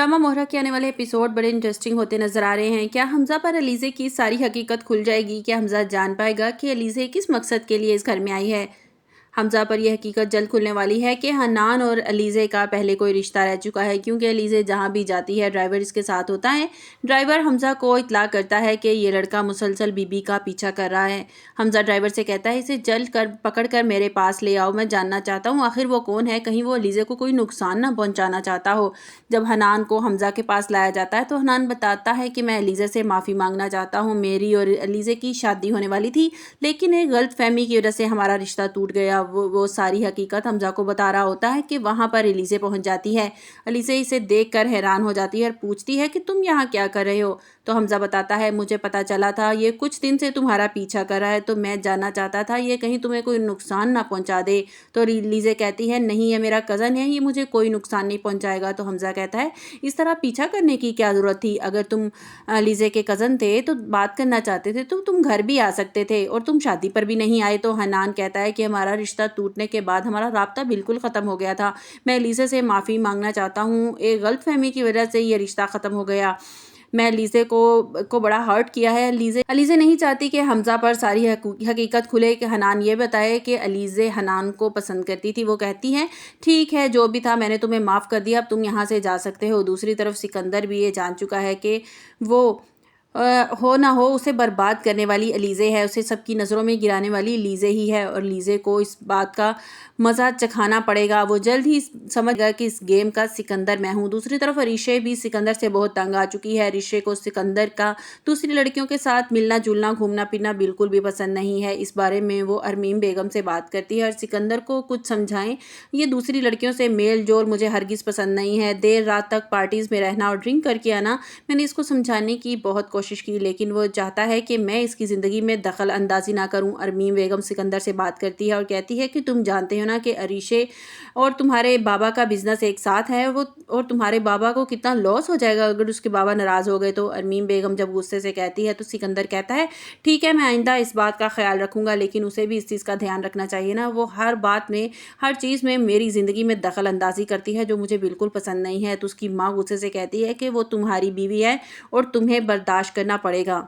Drama मोहरा के आने वाले एपिसोड बड़े इंटरेस्टिंग होते नजर आ रहे हैं। क्या हमजा पर अलीज़े की सारी हकीकत खुल जाएगी? क्या हमजा जान पाएगा कि अलीज़े किस मकसद के लिए इस घर में आई है? हमजा पर यह हकीकत जल्द खुलने वाली है कि हनान और अलीज़े का पहले कोई रिश्ता रह चुका है, क्योंकि अलीज़े जहाँ भी जाती है ड्राइवर इसके साथ होता है। ड्राइवर हमजा को इत्तला करता है कि ये लड़का मुसलसल बीबी का पीछा कर रहा है। हमजा ड्राइवर से कहता है, इसे जल्द कर पकड़ कर मेरे पास ले आओ, मैं जानना चाहता हूँ आखिर वो कौन है, कहीं वो अलीज़े को कोई नुकसान ना पहुँचाना चाहता हो। जब हनान को हमजा के पास लाया जाता है तो हनान बताता है कि मैं अलीज़े से माफ़ी मांगना चाहता हूँ, मेरी और अलीज़े की शादी होने वाली थी, लेकिन एक गलत फहमी की वजह से हमारा रिश्ता टूट गया। वो सारी हकीकत हमजा को बता रहा होता है कि वहाँ पर अलीज़े पहुँच जाती है। अलीज़े इसे देखकर हैरान हो जाती है और पूछती है कि तुम यहाँ क्या कर रहे हो? तो हमजा बताता है, मुझे पता चला था ये कुछ दिन से तुम्हारा पीछा कर रहा है, तो मैं जानना चाहता था ये कहीं तुम्हें कोई नुकसान ना पहुँचा दे। तो अलीज़े कहती है, नहीं ये मेरा कज़न है, ये मुझे कोई नुकसान नहीं पहुँचाएगा। तो हमजा कहता है, इस तरह पीछा करने की क्या ज़रूरत थी? अगर तुम अलीज़े के कज़न थे तो बात करना चाहते थे तो तुम घर भी आ सकते थे, और तुम शादी पर भी नहीं आए। तो हनान कहता है कि हमारा रिश्ता टूटने के बाद हमारा राब्ता बिल्कुल ख़त्म हो गया था, मैं अलीज़े से माफ़ी मांगना चाहता हूँ, एक गलतफहमी की वजह से ये रिश्ता ख़त्म हो गया, मैं अलीज़े को बड़ा हर्ट किया है। अलीज़े नहीं चाहती कि हमजा पर सारी हकीकत खुले। कि हनान ये बताए कि अलीज़े हनान को पसंद करती थी। वो कहती हैं, ठीक है जो भी था मैंने तुम्हें माफ़ कर दिया, अब तुम यहाँ से जा सकते हो। दूसरी तरफ सिकंदर भी ये जान चुका है कि वो हो ना हो उसे बर्बाद करने वाली अलीज़े है, उसे सबकी नज़रों में गिराने वाली अलीज़े ही है, और अलीज़े को इस बात का मज़ा चखाना पड़ेगा। वो जल्द ही समझ गया कि इस गेम का सिकंदर मैं हूँ। दूसरी तरफ अरीशे भी सिकंदर से बहुत तंग आ चुकी है। अरीशे को सिकंदर का दूसरी लड़कियों के साथ मिलना जुलना घूमना फिरना बिल्कुल भी पसंद नहीं है। इस बारे में वो अरमीम बेगम से बात करती है और सिकंदर को कुछ समझाएं, ये दूसरी लड़कियों से मेल जोल मुझे हरगिज़ पसंद नहीं है, देर रात तक पार्टीज़ में रहना और ड्रिंक करके आना। मैंने इसको समझाने की बहुत कोशिश की, लेकिन वो चाहता है कि मैं इसकी ज़िंदगी में दखल अंदाजी ना करूं। अरमीम बेगम सिकंदर से बात करती है और कहती है कि तुम जानते हो ना कि अरीशे और तुम्हारे बाबा का बिजनेस एक साथ है, वो और तुम्हारे बाबा को कितना लॉस हो जाएगा अगर उसके बाबा नाराज़ हो गए। तो अरमीम बेगम जब गुस्से से कहती है तो सिकंदर कहता है, ठीक है मैं आइंदा इस बात का ख्याल रखूंगा, लेकिन उसे भी इस चीज़ का ध्यान रखना चाहिए ना, वो हर बात में हर चीज़ में मेरी ज़िंदगी में दखल अंदाजी करती है जो मुझे बिल्कुल पसंद नहीं है। तो उसकी माँ गुस्से से कहती है कि वो तुम्हारी बीवी है और तुम्हें बर्दाश्त करना पड़ेगा।